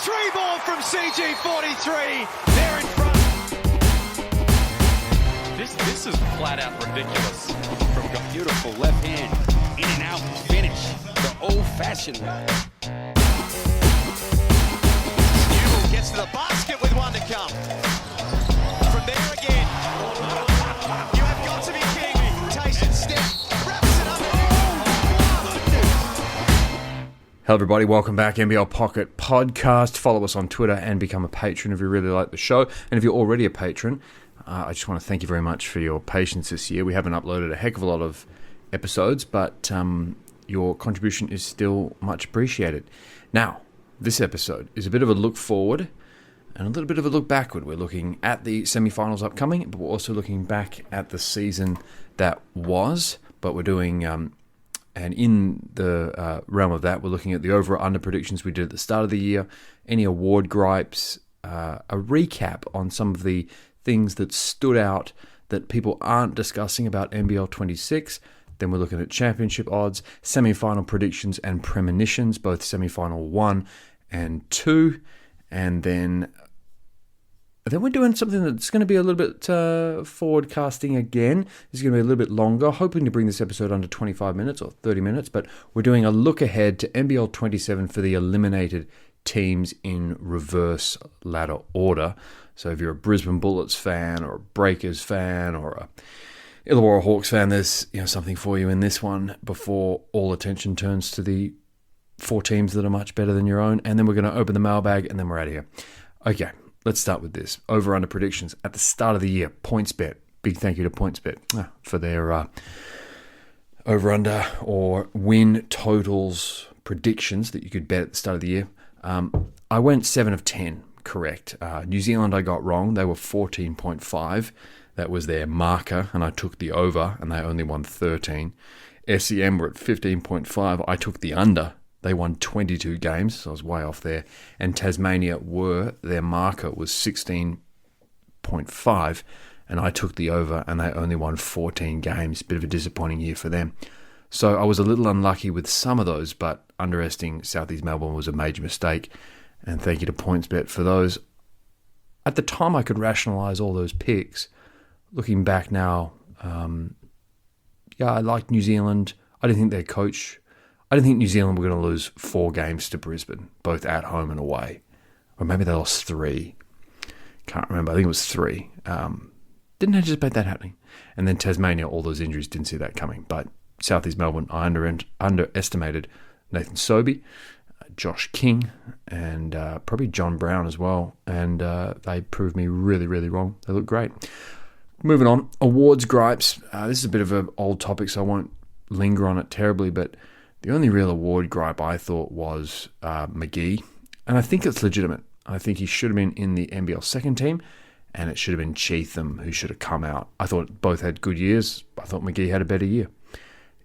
Three ball from CG43. They're in front. This is flat out ridiculous. From a beautiful left hand, in and out finish, the old-fashioned way. Newell gets to the basket with one to come. From there again. You have got to be kidding me. Tyson step, wraps it up. Hello everybody, welcome back, NBL Pocket Podcast. Follow us on Twitter and become a patron if you really like the show. And if you're already a patron, I just want to thank you very much for your patience this year. We haven't uploaded a heck of a lot of episodes, but your contribution is still much appreciated. Now, this episode is a bit of a look forward and a little bit of a look backward. We're looking at the semi-finals upcoming, but we're also looking back at the season that was. But we're doing, and in the realm of that, we're looking at the over-under predictions we did at the start of the year, any award gripes, a recap on some of the things that stood out that people aren't discussing about NBL 26. Then we're looking at championship odds, semi-final predictions and premonitions, both semi-final 1 and 2. And then we're doing something that's going to be a little bit forward-casting again. It's going to be a little bit longer, hoping to bring this episode under 25 minutes or 30 minutes. But we're doing a look ahead to NBL 27 for the eliminated teams in reverse ladder order. So if you're a Brisbane Bullets fan or a Breakers fan or a Illawarra Hawks fan, there's something for you in this one before all attention turns to the 4 teams that are much better than your own. And then we're going to open the mailbag and then we're out of here. Okay, let's start with this. Over-under predictions. At the start of the year, PointsBet. Big thank you to PointsBet for their over-under or win totals predictions that you could bet at the start of the year. I went 7 of 10. Correct. New Zealand I got wrong. They were 14.5. That was their marker, and I took the over, and they only won 13. SEM were at 15.5. I took the under. They won 22 games, so I was way off there. And Tasmania their marker was 16.5, and I took the over, and they only won 14 games. Bit of a disappointing year for them. So I was a little unlucky with some of those, but underestimating South East Melbourne was a major mistake. And thank you to PointsBet for those. At the time, I could rationalise all those picks. Looking back now, I liked New Zealand. I didn't think their coach... I didn't think New Zealand were going to lose 4 games to Brisbane, both at home and away. Or maybe they lost 3. Can't remember. I think it was 3. Didn't anticipate that happening. And then Tasmania, all those injuries, didn't see that coming. But South East Melbourne, I underestimated Nathan Sobey, Josh King, and probably John Brown as well. And they proved me really, really wrong. They look great. Moving on, awards gripes. This is a bit of an old topic, so I won't linger on it terribly, but the only real award gripe I thought was McGee. And I think it's legitimate. I think he should have been in the NBL second team, and it should have been Cheatham who should have come out. I thought both had good years. I thought McGee had a better year.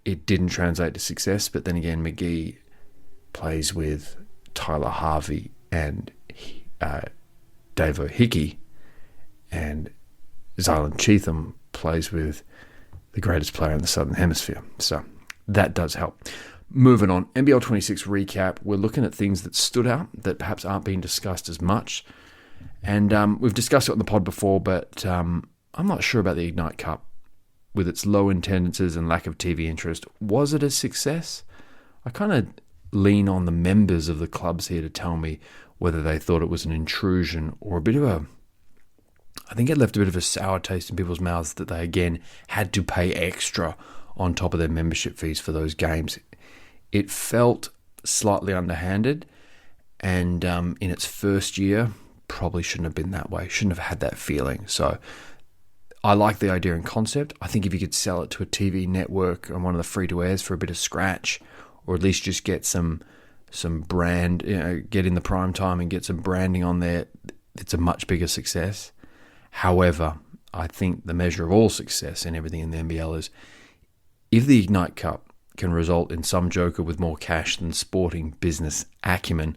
It didn't translate to success, but then again, McGee plays with Tyler Harvey and Dave O'Hickey, and Zylan Cheatham plays with the greatest player in the Southern Hemisphere. So that does help. Moving on, NBL 26 recap. We're looking at things that stood out that perhaps aren't being discussed as much. And we've discussed it on the pod before, but I'm not sure about the Ignite Cup. With its low attendances and lack of TV interest, was it a success? I kind of lean on the members of the clubs here to tell me whether they thought it was an intrusion or a bit of a... I think it left a bit of a sour taste in people's mouths that they, again, had to pay extra on top of their membership fees for those games. It felt slightly underhanded, and in its first year, probably shouldn't have been that way, shouldn't have had that feeling. So I like the idea and concept. I think if you could sell it to a TV network and one of the free-to-airs for a bit of scratch, or at least just get some brand, get in the prime time and get some branding on there, it's a much bigger success. However, I think the measure of all success in everything in the NBL is if the Ignite Cup can result in some joker with more cash than sporting business acumen,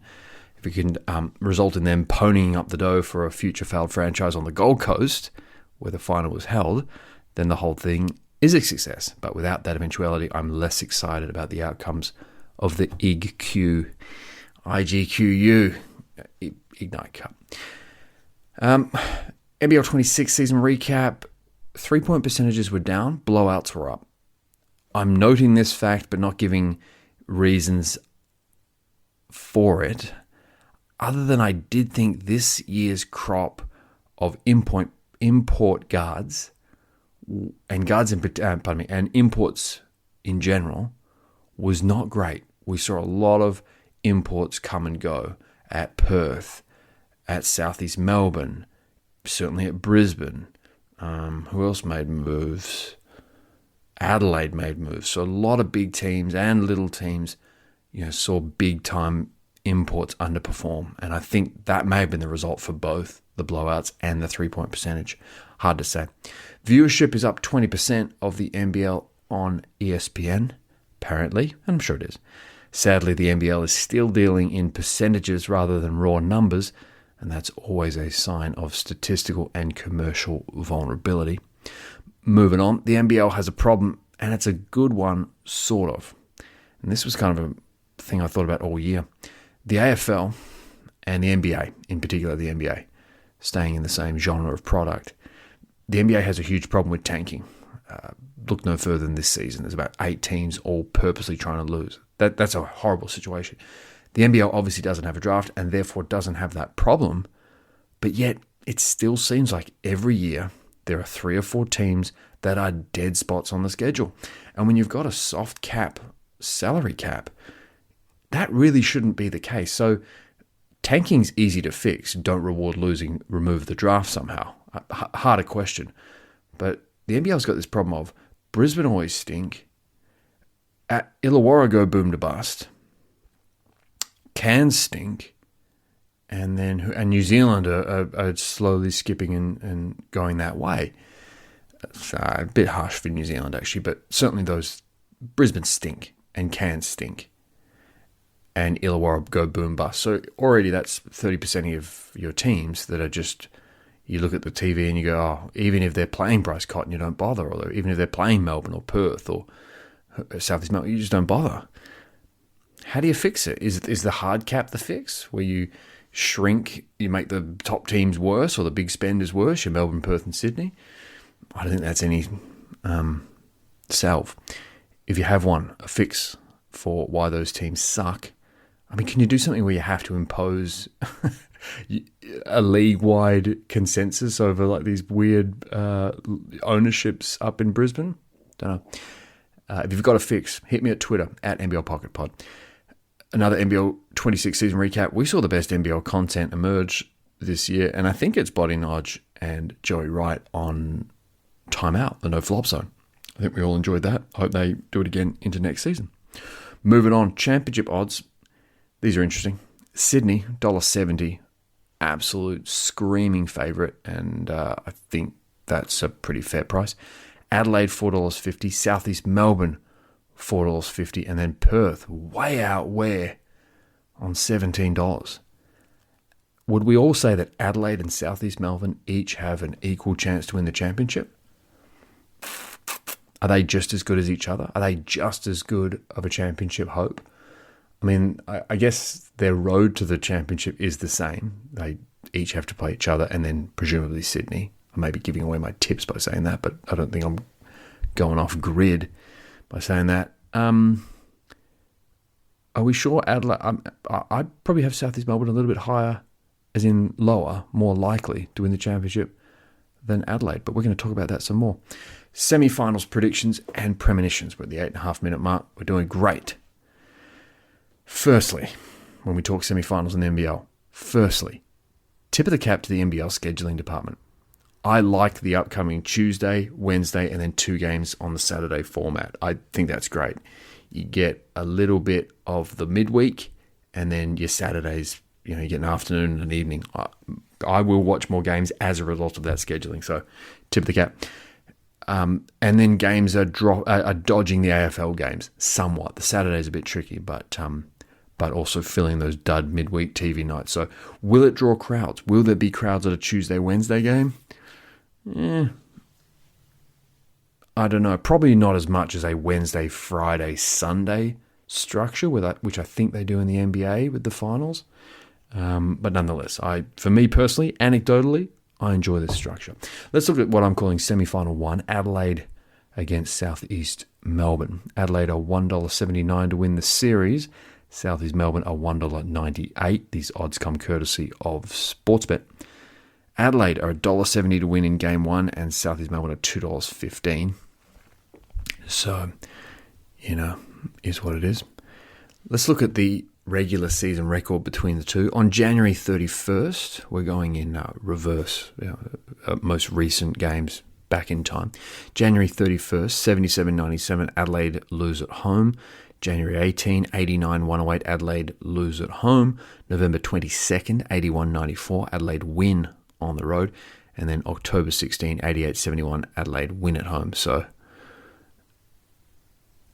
if it can result in them ponying up the dough for a future failed franchise on the Gold Coast, where the final was held, then the whole thing is a success. But without that eventuality, I'm less excited about the outcomes of the IGQU. Ignite Cup. NBL 26 season recap. 3-point percentages were down. Blowouts were up. I'm noting this fact, but not giving reasons for it. Other than I did think this year's crop of import guards and and imports in general was not great. We saw a lot of imports come and go at Perth, at Southeast Melbourne, certainly at Brisbane. Who else made moves? Adelaide made moves. So a lot of big teams and little teams, saw big time imports underperform. And I think that may have been the result for both the blowouts and the 3-point percentage. Hard to say. Viewership is up 20% of the NBL on ESPN, apparently. I'm sure it is. Sadly, the NBL is still dealing in percentages rather than raw numbers, and that's always a sign of statistical and commercial vulnerability. Moving on, the NBL has a problem, and it's a good one, sort of. And this was kind of a thing I thought about all year. The AFL and the NBA, in particular the NBA, staying in the same genre of product. The NBA has a huge problem with tanking. Look no further than this season. There's about 8 teams all purposely trying to lose. That's a horrible situation. The NBL obviously doesn't have a draft and therefore doesn't have that problem, but yet it still seems like every year there are 3 or 4 teams that are dead spots on the schedule. And when you've got a soft cap, salary cap, that really shouldn't be the case. So tanking's easy to fix. Don't reward losing, remove the draft somehow. Harder question. But the NBL's got this problem of Brisbane always stink. At Illawarra go boom to bust. Cairns stink. And New Zealand are slowly skipping and going that way. It's a bit harsh for New Zealand, actually, but certainly those Brisbane stink and Cairns stink. And Illawarra go boom bust. So already that's 30% of your teams that are just, you look at the TV and you go, oh, even if they're playing Bryce Cotton, you don't bother. Or even if they're playing Melbourne or Perth or South East Melbourne, you just don't bother. How do you fix it? Is the hard cap the fix? Where you shrink, you make the top teams worse or the big spenders worse, your Melbourne, Perth and Sydney? I don't think that's any salve. If you have one, a fix for why those teams suck, I mean, can you do something where you have to impose a league-wide consensus over like these weird ownerships up in Brisbane? Don't know. If you've got a fix, hit me at Twitter, at NBL Pocket Pod. Another NBL 26 season recap. We saw the best NBL content emerge this year, and I think it's Body Nodge and Joey Wright on Timeout, the No Flop Zone. I think we all enjoyed that. I hope they do it again into next season. Moving on, championship odds. These are interesting. Sydney, $1.70, absolute screaming favourite, and I think that's a pretty fair price. Adelaide, $4.50. Southeast Melbourne, $4.50. And then Perth, way out where, on $17. Would we all say that Adelaide and Southeast Melbourne each have an equal chance to win the championship? Are they just as good as each other? Are they just as good of a championship hope? I mean, I guess their road to the championship is the same. They each have to play each other and then presumably Sydney. I may be giving away my tips by saying that, but I don't think I'm going off grid by saying that. Are we sure Adelaide? I'd probably have Southeast Melbourne a little bit higher, as in lower, more likely to win the championship than Adelaide, but we're going to talk about that some more. Semi-finals predictions and premonitions. We're at the 8.5 minute mark. We're doing great. Firstly, when we talk semi-finals in the NBL, tip of the cap to the NBL scheduling department. I like the upcoming Tuesday, Wednesday, and then 2 games on the Saturday format. I think that's great. You get a little bit of the midweek, and then your Saturdays, you get an afternoon and an evening. I will watch more games as a result of that scheduling, so tip of the cap. And then games are dodging the AFL games somewhat. The Saturday's a bit tricky, but also filling those dud midweek TV nights. So will it draw crowds? Will there be crowds at a Tuesday, Wednesday game? I don't know. Probably not as much as a Wednesday, Friday, Sunday structure, which I think they do in the NBA with the finals. But nonetheless, for me personally, anecdotally, I enjoy this structure. Let's look at what I'm calling semi-final 1, Adelaide against Southeast Melbourne. Adelaide are $1.79 to win the series. Southeast Melbourne are $1.98. These odds come courtesy of Sportsbet. Adelaide are $1.70 to win in Game 1, and Southeast Melbourne are $2.15. So, is what it is. Let's look at the regular season record between the two. On January 31st, we're going in reverse, most recent games back in time. January 31st, 77-97, Adelaide lose at home. January 18, 89-108, Adelaide lose at home. November 22nd, 81-94, Adelaide win on the road. And then October 16, 88-71, Adelaide win at home. So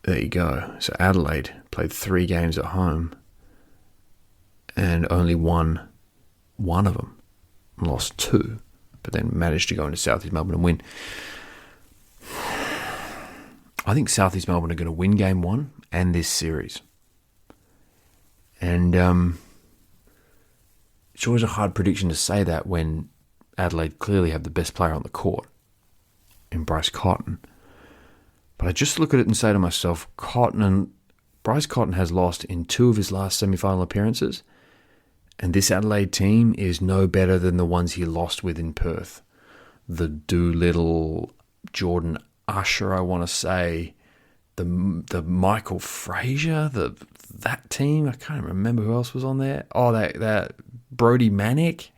there you go. So Adelaide played 3 games at home and only won one of them, lost 2, but then managed to go into Southeast Melbourne and win. I think Southeast Melbourne are going to win Game 1 and this series. And it's always a hard prediction to say that when Adelaide clearly have the best player on the court in Bryce Cotton. But I just look at it and say to myself, Bryce Cotton has lost in 2 of his last semi-final appearances, and this Adelaide team is no better than the ones he lost with in Perth. The Doolittle, Jordan Usher, I want to say, the Michael Frazier, that team. I can't remember who else was on there. Oh, that Brody Manick.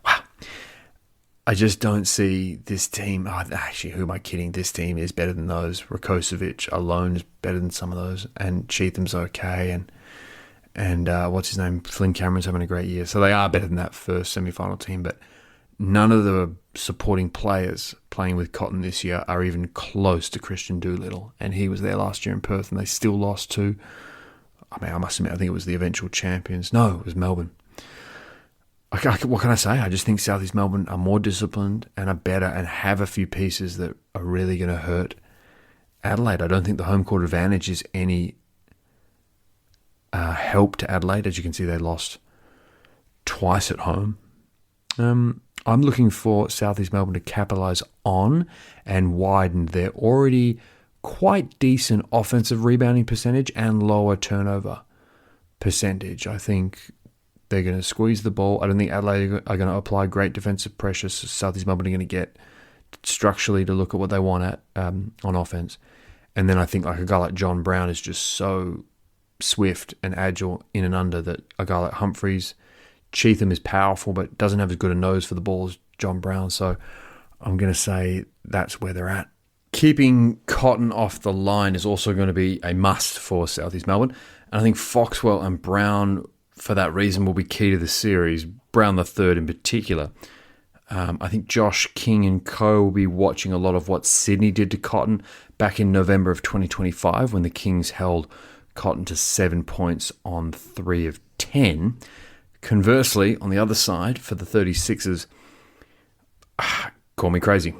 Wow. I just don't see this team. Oh, actually, who am I kidding? This team is better than those. Rakocevic alone is better than some of those, and Cheatham's okay, and what's his name? Flynn Cameron's having a great year. So they are better than that first semi-final team, but none of the supporting players playing with Cotton this year are even close to Christian Doolittle, and he was there last year in Perth, and they still lost to, I must admit, I think it was the eventual champions. No, it was Melbourne. What can I say? I just think Southeast Melbourne are more disciplined and are better and have a few pieces that are really going to hurt Adelaide. I don't think the home court advantage is any help to Adelaide. As you can see, they lost twice at home. I'm looking for Southeast Melbourne to capitalise on and widen their already quite decent offensive rebounding percentage and lower turnover percentage. I think they're going to squeeze the ball. I don't think Adelaide are going to apply great defensive pressure. So Southeast Melbourne are going to get structurally to look at what they want at on offense. And then I think like a guy like John Brown is just so swift and agile in and under that a guy like Humphreys, Cheatham is powerful but doesn't have as good a nose for the ball as John Brown. So I'm going to say that's where they're at. Keeping Cotton off the line is also going to be a must for Southeast Melbourne. And I think Foxwell and Brown, for that reason, will be key to the series. Brown the third in particular. I think Josh King and co will be watching a lot of what Sydney did to Cotton back in November of 2025 when the Kings held Cotton to 7 points on 3 of 10. Conversely, on the other side, for the 36ers, call me crazy.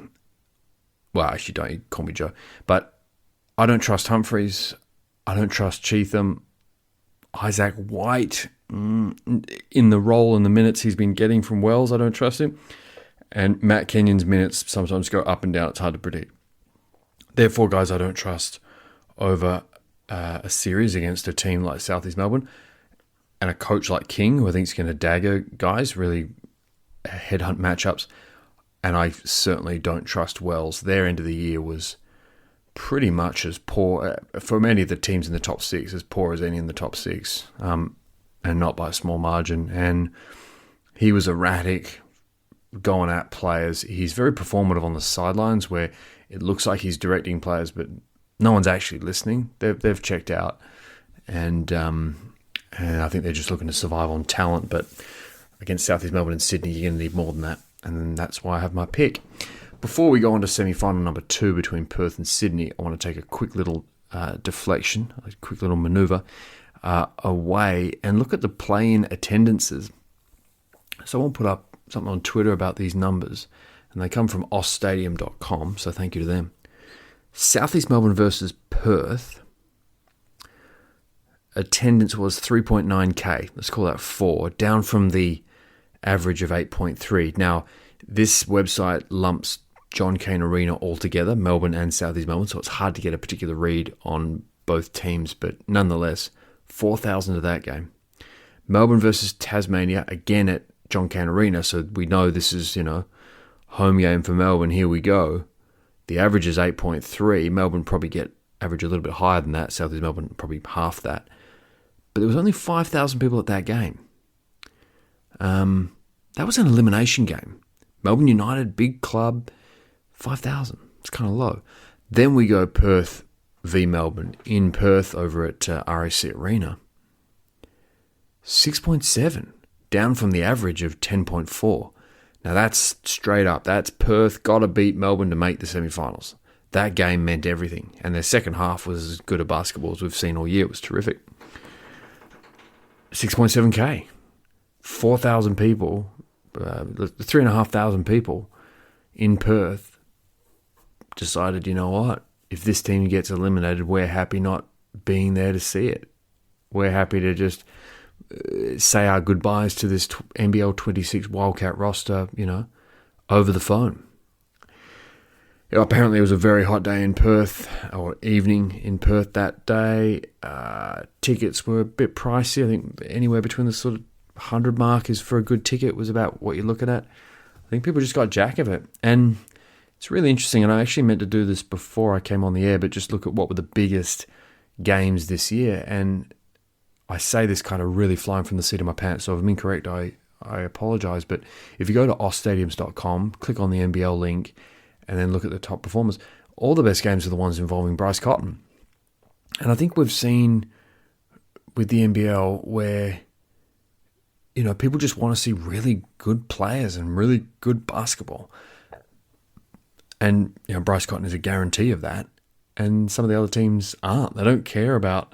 Well, actually, don't call me Joe. But I don't trust Humphreys. I don't trust Cheatham. Isaac White, in the role and the minutes he's been getting from Wells, I don't trust him. And Matt Kenyon's minutes sometimes go up and down. It's hard to predict. Therefore, guys, I don't trust over a series against a team like Southeast Melbourne and a coach like King, who I think is going to dagger guys, really headhunt matchups. And I certainly don't trust Wells. Their end of the year was pretty much as poor, for many of the teams in the top 6, as poor as any in the top 6, and not by a small margin. And he was erratic, going at players. He's very performative on the sidelines where it looks like he's directing players, but no one's actually listening. They've checked out. And I think they're just looking to survive on talent. But against Southeast Melbourne and Sydney, you're going to need more than that. And that's why I have my pick. Before we go on to semi-final number 2 between Perth and Sydney, I want to take a quick little deflection, a quick little manoeuvre away and look at the play-in attendances. Someone put up something on Twitter about these numbers, and they come from ausstadium.com, so thank you to them. Southeast Melbourne versus Perth. attendance was 3.9k. Let's call that 4, down from the average of 8.3. Now, this website lumps John Cain Arena all together, Melbourne and South East Melbourne, so it's hard to get a particular read on both teams, but nonetheless, 4,000 to that game. Melbourne versus Tasmania, again at John Cain Arena, so we know this is, home game for Melbourne. Here we go. The average is 8.3. Melbourne probably get average a little bit higher than that. South East Melbourne probably half that. But there was only 5,000 people at that game. That was an elimination game. Melbourne United, big club, 5,000. It's kind of low. Then we go Perth v Melbourne in Perth over at RAC Arena. 6.7, down from the average of 10.4. Now that's straight up. That's Perth got to beat Melbourne to make the semi-finals. That game meant everything. And their second half was as good a basketball as we've seen all year. It was terrific. 6.7k. 4,000 people, 3,500 people in Perth decided, you know what? If this team gets eliminated, we're happy not being there to see it. We're happy to just say our goodbyes to this NBL 26 Wildcat roster, over the phone. Apparently it was a very hot day in Perth, or evening in Perth that day. Tickets were a bit pricey. I think anywhere between the sort of 100 mark is for a good ticket was about what you're looking at. I think people just got jack of it. And it's really interesting, and I actually meant to do this before I came on the air, but just look at what were the biggest games this year. And I say this kind of really flying from the seat of my pants, so if I'm incorrect, I apologise. But if you go to ausstadiums.com, click on the NBL link, and then look at the top performers, all the best games are the ones involving Bryce Cotton. And I think we've seen with the NBL where, people just want to see really good players and really good basketball. And, Bryce Cotton is a guarantee of that. And some of the other teams aren't. They don't care about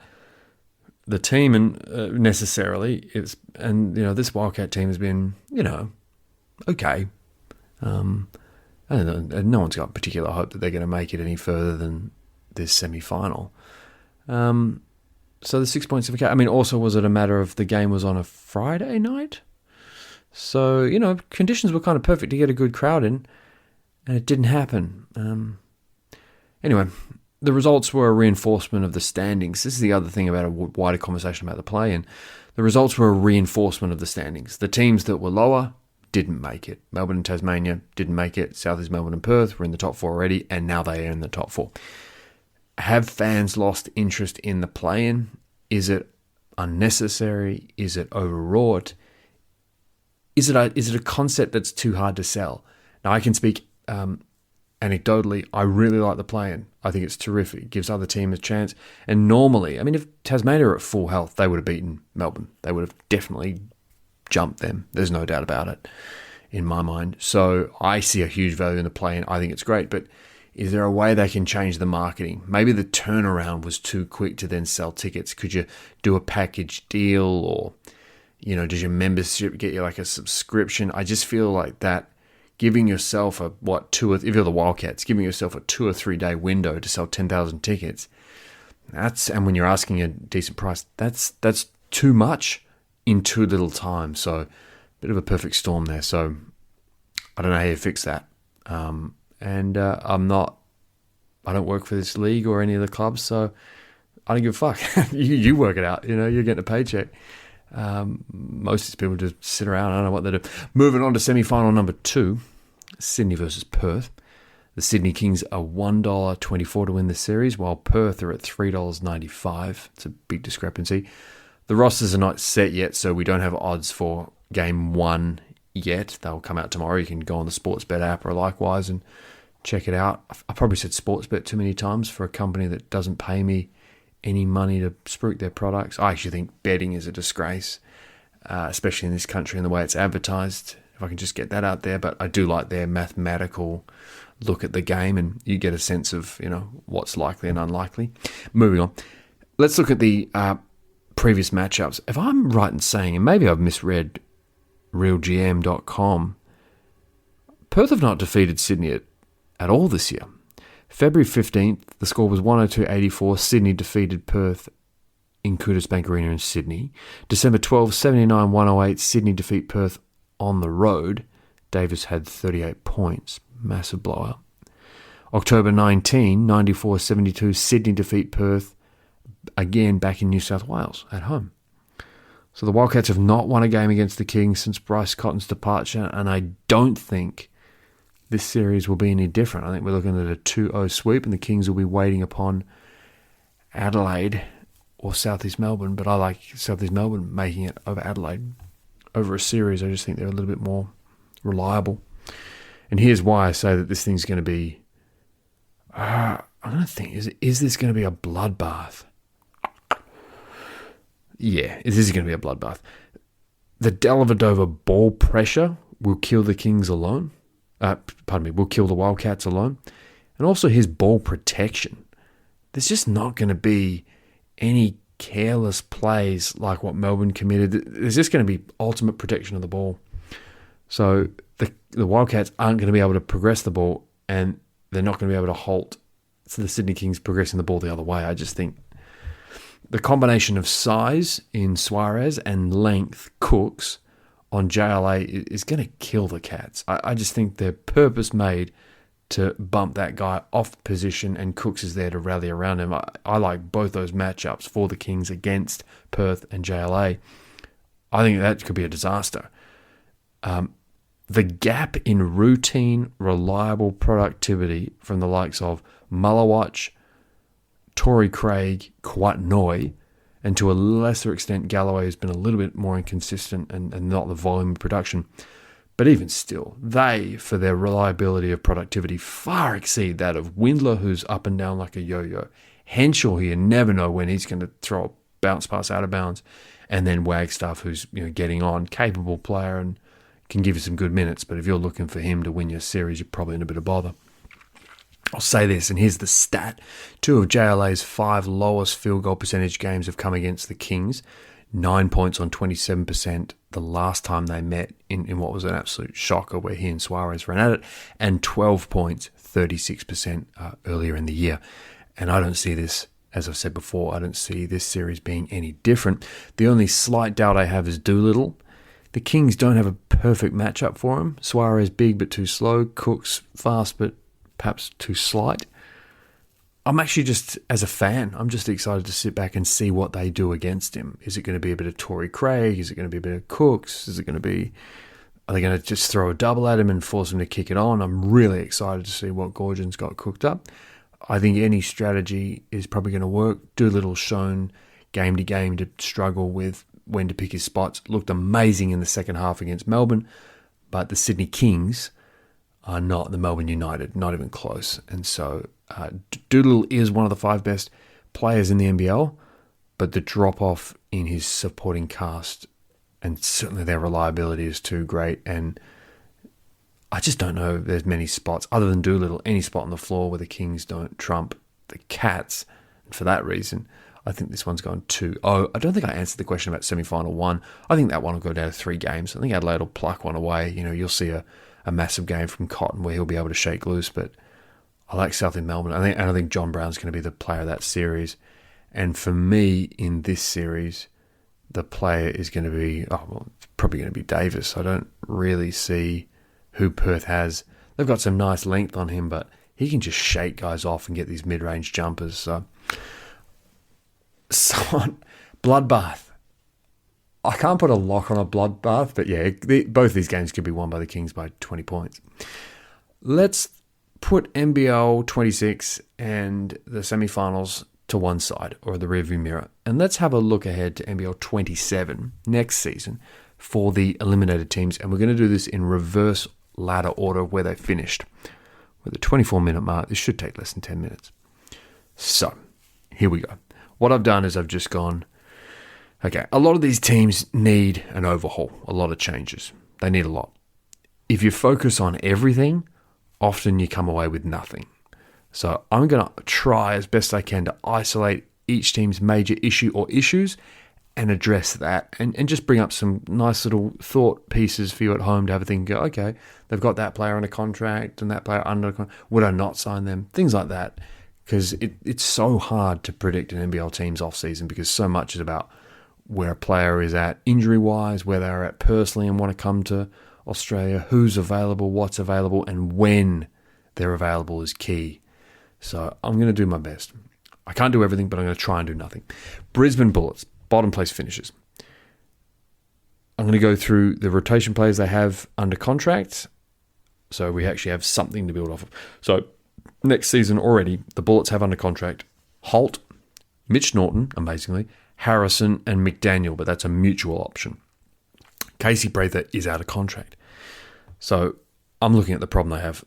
the team and necessarily. This Wildcat team has been, okay. I don't know. No one's got particular hope that they're going to make it any further than this semi-final. So the 6.7k. Also, was it a matter of the game was on a Friday night? So, conditions were kind of perfect to get a good crowd in, and it didn't happen. Anyway, the results were a reinforcement of the standings. This is the other thing about a wider conversation about the play-in. The results were a reinforcement of the standings. The teams that were lower didn't make it. Melbourne and Tasmania didn't make it. South East Melbourne and Perth were in the top 4 already, and now they are in the top 4. Have fans lost interest in the play-in? Is it unnecessary? Is it overwrought? Is it a concept that's too hard to sell? Now, I can speak anecdotally. I really like the play-in. I think it's terrific. It gives other teams a chance. And normally, if Tasmania were at full health, they would have beaten Melbourne. They would have definitely jumped them. There's no doubt about it in my mind. So I see a huge value in the play-in. I think it's great. But is there a way they can change the marketing? Maybe the turnaround was too quick to then sell tickets. Could you do a package deal, or, does your membership get you like a subscription? I just feel like that giving yourself if you're the Wildcats, giving yourself a 2 or 3 day window to sell 10,000 tickets. And when you're asking a decent price, that's too much in too little time. So a bit of a perfect storm there. So I don't know how you fix that. I don't work for this league or any of the clubs, so I don't give a fuck. you work it out. You're getting a paycheck. Most of these people just sit around. I don't know what they do. Moving on to semi-final number 2, Sydney versus Perth. The Sydney Kings are $1.24 to win the series, while Perth are at $3.95. It's a big discrepancy. The rosters are not set yet, so we don't have odds for game 1 yet. They'll come out tomorrow. You can go on the Sportsbet app or likewise and check it out. I probably said Sportsbet too many times for a company that doesn't pay me any money to spruik their products. I actually think betting is a disgrace, especially in this country and the way it's advertised. If I can just get that out there. But I do like their mathematical look at the game, and you get a sense of, what's likely and unlikely. Moving on. Let's look at the previous matchups. If I'm right in saying, and maybe I've misread realgm.com, Perth have not defeated Sydney at all this year. February 15th, the score was 102-84. Sydney defeated Perth in Coutts Bank Arena in Sydney. December 12, 79-108, Sydney defeat Perth on the road. Davis had 38 points. Massive blowout. October 19, 94-72, Sydney defeat Perth, again back in New South Wales at home. So the Wildcats have not won a game against the Kings since Bryce Cotton's departure, and I don't think this series will be any different. I think we're looking at a 2-0 sweep, and the Kings will be waiting upon Adelaide or South East Melbourne, but I like South East Melbourne making it over Adelaide. Over a series, I just think they're a little bit more reliable. And here's why I say that this thing's going to be... I'm going to think, is this going to be a bloodbath? Yeah, this is going to be a bloodbath. The Dellavedova ball pressure will kill the Kings alone. Will kill the Wildcats alone. And also his ball protection. There's just not going to be any careless plays like what Melbourne committed. There's just going to be ultimate protection of the ball. So the Wildcats aren't going to be able to progress the ball, and they're not going to be able to halt the Sydney Kings progressing the ball the other way. I just think the combination of size in Suarez and length, Cooks, on JLA is going to kill the Cats. I just think they're purpose-made to bump that guy off position, and Cooks is there to rally around him. I like both those matchups for the Kings against Perth and JLA. I think that could be a disaster. The gap in routine, reliable productivity from the likes of Mullawatch, Torrey Craig, Kawat-Noi, and to a lesser extent Galloway has been a little bit more inconsistent and not the volume of production. But even still, they, for their reliability of productivity, far exceed that of Windler, who's up and down like a yo-yo. Henshaw, you never know when he's going to throw a bounce pass out of bounds. And then Wagstaff, who's getting on, capable player and can give you some good minutes. But if you're looking for him to win your series, you're probably in a bit of bother. I'll say this, and here's the stat. 2 of JLA's 5 lowest field goal percentage games have come against the Kings. 9 points on 27% the last time they met in what was an absolute shocker where he and Suarez ran at it, and 12 points, 36% earlier in the year. And I don't see this, as I've said before, I don't see this series being any different. The only slight doubt I have is Doolittle. The Kings don't have a perfect matchup for him. Suarez big but too slow, Cooks fast but perhaps too slight. I'm actually just, as a fan, I'm just excited to sit back and see what they do against him. Is it going to be a bit of Torrey Craig? Is it going to be a bit of Cooks? Is it going to be, are they going to just throw a double at him and force him to kick it on? I'm really excited to see what Gorgin's got cooked up. I think any strategy is probably going to work. Doolittle's shown game to game to struggle with when to pick his spots. Looked amazing in the second half against Melbourne, but the Sydney Kings are not the Melbourne United, not even close. And so Doolittle is one of the 5 best players in the NBL, but the drop-off in his supporting cast and certainly their reliability is too great. And I just don't know if there's many spots, other than Doolittle, any spot on the floor where the Kings don't trump the Cats. And for that reason, I think this one's gone 2-0. I don't think I answered the question about semi-final 1. I think that one will go down to 3 games. I think Adelaide will pluck one away. You'll see a massive game from Cotton where he'll be able to shake loose, but I like South in Melbourne. I think John Brown's going to be the player of that series. And for me, in this series, the player is going to be, it's probably going to be Davis. I don't really see who Perth has. They've got some nice length on him, but he can just shake guys off and get these mid-range jumpers. So bloodbath. I can't put a lock on a bloodbath, but yeah, both these games could be won by the Kings by 20 points. Let's put NBL 26 and the semi-finals to one side, or the rearview mirror, and let's have a look ahead to NBL 27 next season for the eliminated teams, and we're going to do this in reverse ladder order of where they finished. With the 24-minute mark, this should take less than 10 minutes. So, here we go. What I've done is I've just gone, okay, a lot of these teams need an overhaul, a lot of changes. They need a lot. If you focus on everything, often you come away with nothing. So I'm going to try as best I can to isolate each team's major issue or issues and address that and just bring up some nice little thought pieces for you at home to have a think and go, okay, they've got that player on a contract and that player under a contract. Would I not sign them? Things like that. because it's so hard to predict an NBL team's off-season because so much is about where a player is at injury-wise, where they're at personally and want to come to Australia, who's available, what's available, and when they're available is key. So I'm going to do my best. I can't do everything, but I'm going to try and do nothing. Brisbane Bullets, bottom place finishes. I'm going to go through the rotation players they have under contract, so we actually have something to build off of. So next season already, the Bullets have under contract Holt, Mitch Norton, amazingly, Harrison, and McDaniel, but that's a mutual option. Casey Prather is out of contract. So I'm looking at the problem they have.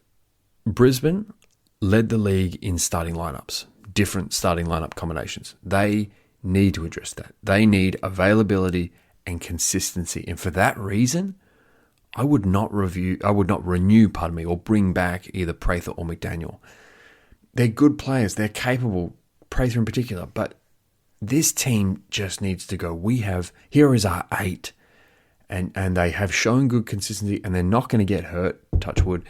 Brisbane led the league in starting lineups, different starting lineup combinations. They need to address that. They need availability and consistency. And for that reason, I would not renew, or bring back either Prather or McDaniel. They're good players. They're capable, Prather in particular, but this team just needs to go. Here is our 8, and they have shown good consistency, and they're not going to get hurt, touch wood.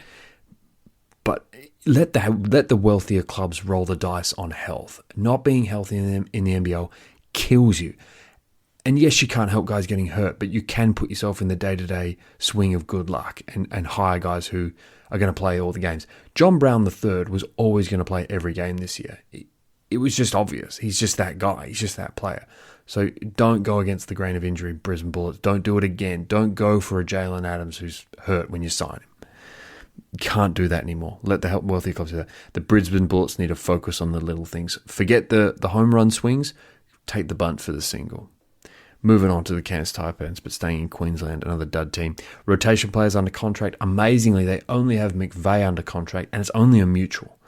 But let the wealthier clubs roll the dice on health. Not being healthy in the NBL kills you. And yes, you can't help guys getting hurt, but you can put yourself in the day-to-day swing of good luck and hire guys who are going to play all the games. John Brown III was always going to play every game this year. It was just obvious. He's just that guy. He's just that player. So don't go against the grain of injury, Brisbane Bullets. Don't do it again. Don't go for a Jalen Adams who's hurt when you sign him. You can't do that anymore. Let the wealthy clubs do that. The Brisbane Bullets need to focus on the little things. Forget the home run swings. Take the bunt for the single. Moving on to the Cairns Taipans, but staying in Queensland, another dud team. Rotation players under contract. Amazingly, they only have McVeigh under contract, and it's only a mutual.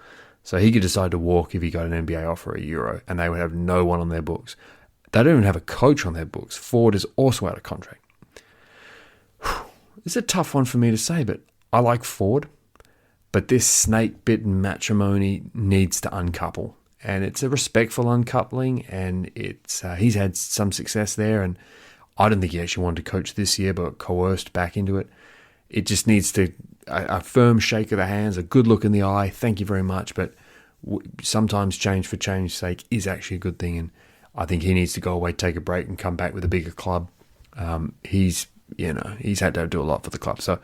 So he could decide to walk if he got an NBA offer at Euro, and they would have no one on their books. They don't even have a coach on their books. Ford is also out of contract. It's a tough one for me to say, but I like Ford. But this snake-bitten matrimony needs to uncouple. And it's a respectful uncoupling, and he's had some success there. And I don't think he actually wanted to coach this year, but coerced back into it. It just needs to a firm shake of the hands, a good look in the eye. Thank you very much, but sometimes change for change's sake is actually a good thing. And I think he needs to go away, take a break, and come back with a bigger club. He's had to do a lot for the club. So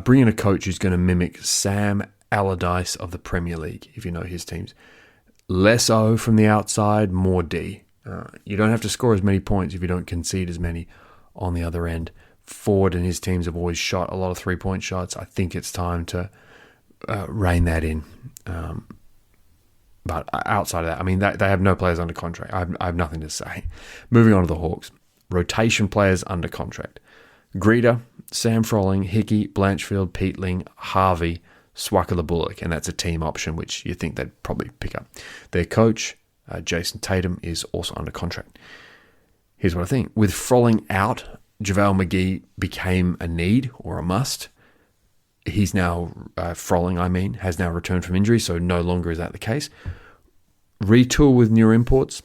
bring in a coach who's going to mimic Sam Allardyce of the Premier League, if you know his teams. Less O from the outside, more D. You don't have to score as many points if you don't concede as many on the other end. Ford and his teams have always shot a lot of three-point shots. I think it's time to rein that in. But outside of that, I mean, they have no players under contract. I have nothing to say. Moving on to the Hawks. Rotation players under contract. Greeter, Sam Froling, Hickey, Blanchfield, Peatling, Harvey, Swakala Bullock, and that's a team option, which you think they'd probably pick up. Their coach, Jason Tatum, is also under contract. Here's what I think. With Froling out, JaVale McGee became a need or a must. He's now, Froling, has now returned from injury, so no longer is that the case. Retool with new imports.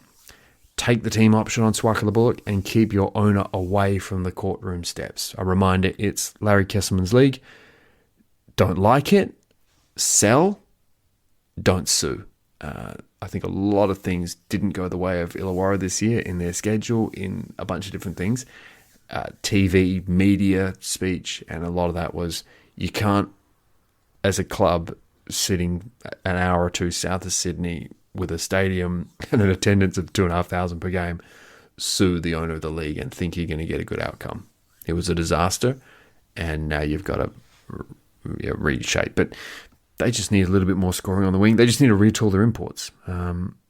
Take the team option on Swakala Bullock and keep your owner away from the courtroom steps. A reminder, it's Larry Kesselman's league. Don't like it. Sell, don't sue. I think a lot of things didn't go the way of Illawarra this year in their schedule, in a bunch of different things. TV, media, speech, and a lot of that was you can't, as a club sitting an hour or two south of Sydney with a stadium and an attendance of 2,500 per game, sue the owner of the league and think you're going to get a good outcome. It was a disaster, and now you've got to reshape. But they just need a little bit more scoring on the wing. They just need to retool their imports.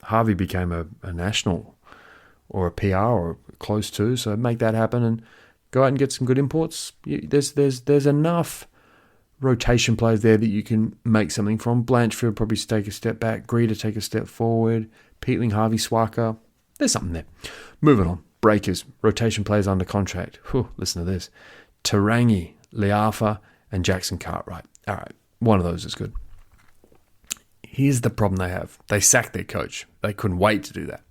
Harvey became a national or a PR or close to, so make that happen and go out and get some good imports. There's enough rotation players there that you can make something from. Blanchfield probably take a step back. Greeter take a step forward. Peatling, Harvey, Swaka. There's something there. Moving on. Breakers. Rotation players under contract. Listen to this. Tarangi, Liafa, and Jackson Cartwright. All right. One of those is good. Here's the problem they have. They sacked their coach. They couldn't wait to do that.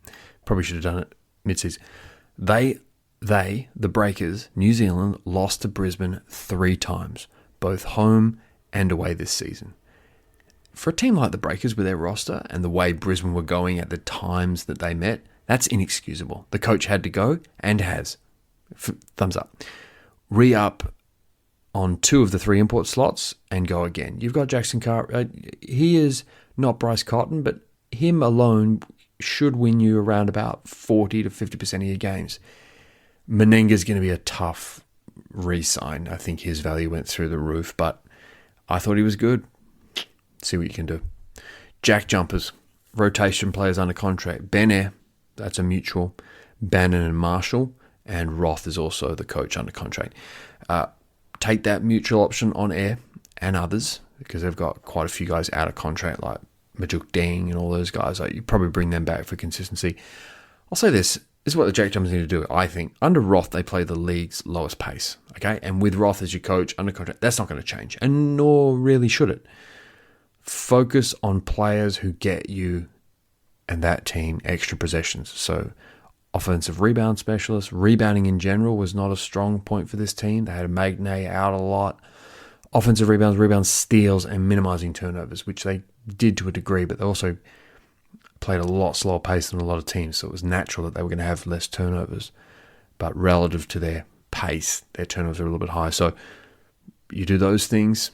Probably should have done it mid-season. The Breakers, New Zealand, lost to Brisbane 3 times, both home and away this season. for a team like the Breakers with their roster and the way Brisbane were going at the times that they met, that's inexcusable. The coach had to go and has. Thumbs up. Re-up on 2 of the 3 import slots and go again. You've got Jackson Carr. He is not Bryce Cotton, but him alone should win you around about 40 to 50% of your games. Menenga's going to be a tough re-sign. I think his value went through the roof, but I thought he was good. See what you can do. Jack Jumpers, rotation players under contract. Ben Air, that's a mutual. Bannon and Marshall, and Roth is also the coach under contract. Take that mutual option on Air and others, because they've got quite a few guys out of contract, like Majuk Deng and all those guys. You probably bring them back for consistency. I'll say this is what the Jack Jumpers need to do. I think under Roth, they play the league's lowest pace. Okay, and with Roth as your coach under contract, that's not going to change, and nor really should it. Focus on players who get you and that team extra possessions. So offensive rebound specialists, rebounding in general was not a strong point for this team. They had Magnay out a lot. Offensive rebounds, steals, and minimizing turnovers, which they did to a degree, but they also played a lot slower pace than a lot of teams. So it was natural that they were going to have less turnovers. But relative to their pace, their turnovers are a little bit higher. So you do those things,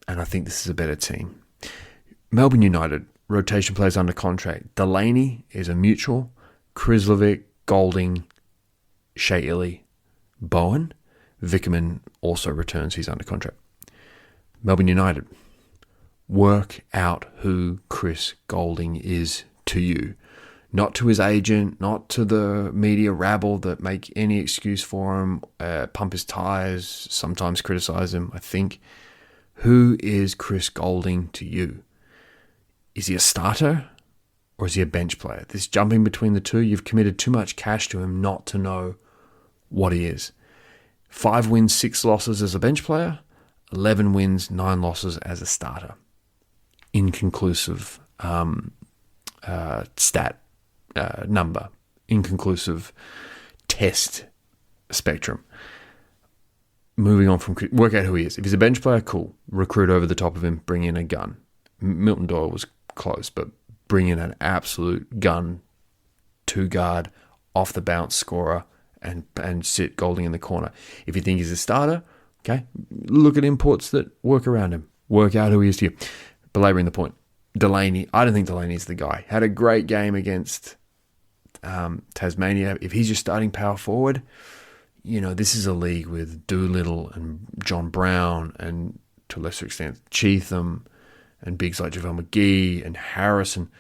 and I think this is a better team. Melbourne United, rotation players under contract. Delaney is a mutual. Krislovic, Goulding, Shea Illy, Bowen. Vickerman also returns. He's under contract. Melbourne United, work out who Chris Goulding is to you. Not to his agent, not to the media rabble that make any excuse for him, pump his tires, sometimes criticize him, I think. Who is Chris Goulding to you? Is he a starter or is he a bench player? This jumping between the two, you've committed too much cash to him not to know what he is. 5 wins, 6 losses as a bench player, 11 wins, 9 losses as a starter. Inconclusive stat number. Inconclusive test spectrum. Moving on from, work out who he is. If he's a bench player, cool. Recruit over the top of him, bring in a gun. Milton Doyle was close, but bring in an absolute gun, 2-guard, off the bounce scorer, and sit Goulding in the corner. If you think he's a starter, okay, look at imports that work around him. Work out who he is to you. Belaboring the point. Delaney, I don't think Delaney's the guy. Had a great game against Tasmania. If he's your starting power forward, you know, this is a league with Doolittle and John Brown and, to a lesser extent, Cheatham and bigs like JaVale McGee and Harrison.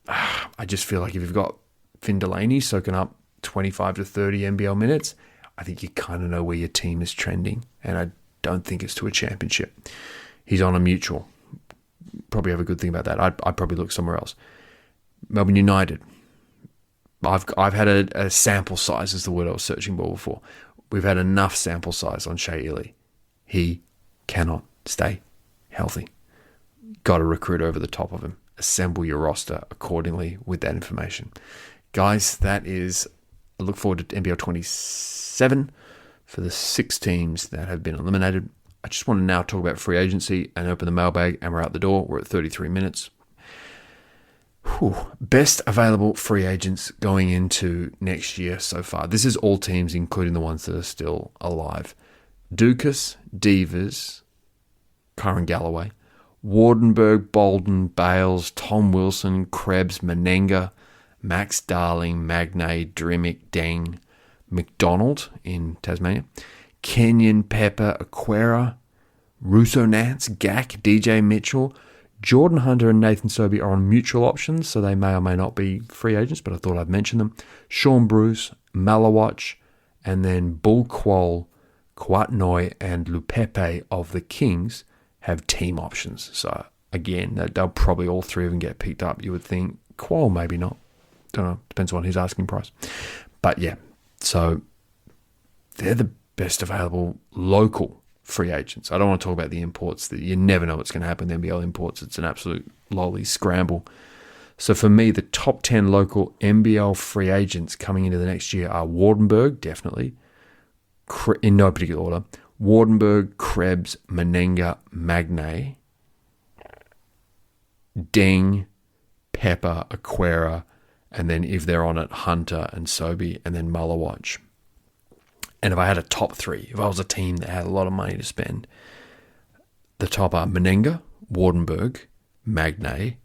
I just feel like if you've got Finn Delaney soaking up 25 to 30 NBL minutes, I think you kind of know where your team is trending, and I don't think it's to a championship. He's on a mutual. Probably have a good thing about that. I'd probably look somewhere else. Melbourne United. I've had a sample size, is the word I was searching for before. We've had enough sample size on Shea Illy. He cannot stay healthy. Got to recruit over the top of him. Assemble your roster accordingly with that information. Guys, that is, I look forward to NBL 27 for the 6 teams that have been eliminated. I just want to now talk about free agency and open the mailbag, and we're out the door. We're at 33 minutes. Best available free agents going into next year so far. This is all teams, including the ones that are still alive. Dukas, Devers, Kyron Galloway, Wardenberg, Bolden, Bales, Tom Wilson, Krebs, Menenga, Max Darling, Magnay, Drimmick, Deng, McDonald in Tasmania, Kenyon, Pepper, Aquera, Russo Nance, Gak, DJ Mitchell, Jordan Hunter and Nathan Sobey are on mutual options, so they may or may not be free agents, but I thought I'd mention them. Sean Bruce, Malawatch, and then Bull Quol, Kwatnoy, and Lupepe of the Kings have team options. So again, they'll probably all 3 of them get picked up, you would think. Quol maybe not. Don't know. Depends on his asking price. But yeah, so they're the best available local free agents. I don't want to talk about the imports. That you never know what's going to happen. The NBL imports, it's an absolute lolly scramble. So for me, the top 10 local NBL free agents coming into the next year are Wardenberg, definitely, in no particular order. Wardenberg, Krebs, Menenga, Magnay, Deng, Pepper, Aquera, and then if they're on it, Hunter and Sobey, and then Mullawatch. And if I had a top three, if I was a team that had a lot of money to spend, the top are Menenga, Wardenberg, Magnay.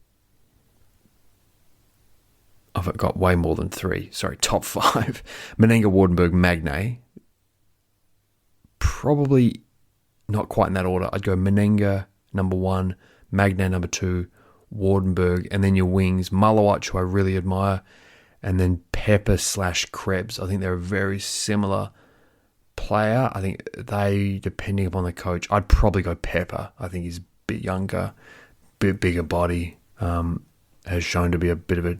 I've got way more than three. Sorry, top five. Menenga, Wardenberg, Magnay. Probably not quite in that order. I'd go Menenga, number one, Magnay, number two, Wardenberg, and then your wings, Mullawatch, who I really admire, and then Pepper / Krebs. I think they're a very similar player. I think they, depending upon the coach, I'd probably go Pepper. I think he's a bit younger, bit bigger body, has shown to be a bit of a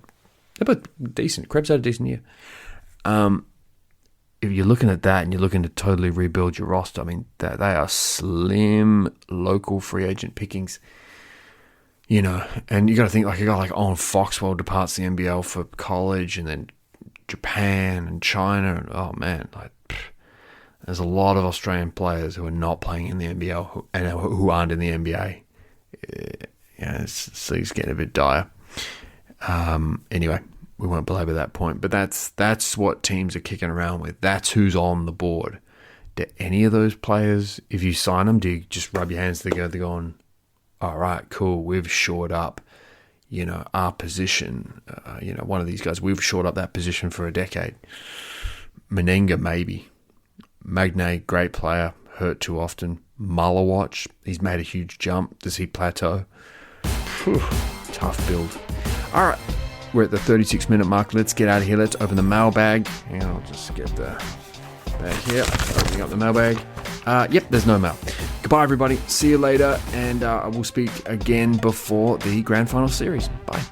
decent. Krebs had a decent year. If you're looking at that and you're looking to totally rebuild your roster, I mean, they are slim local free agent pickings. You know, and you got to think like a guy like Owen Foxwell departs the NBL for college, and then Japan and China, and oh man, like there's a lot of Australian players who are not playing in the NBL and who aren't in the NBA. Yeah, it's getting a bit dire. Anyway, we won't belabor that point, but that's what teams are kicking around with. That's who's on the board. Do any of those players, if you sign them, do you just rub your hands together going, all right, cool, we've shored up, you know, our position. You know, one of these guys, we've shored up that position for a decade. Menenga, maybe. Magnay, great player, hurt too often. Mullawatch, he's made a huge jump. Does he plateau? Whew, tough build. All right, we're at the 36-minute mark. Let's get out of here. Let's open the mailbag. Hang on, I'll just get the bag here. Opening up the mailbag. Yep, there's no mail. Goodbye, everybody. See you later, and I will speak again before the Grand Final Series. Bye.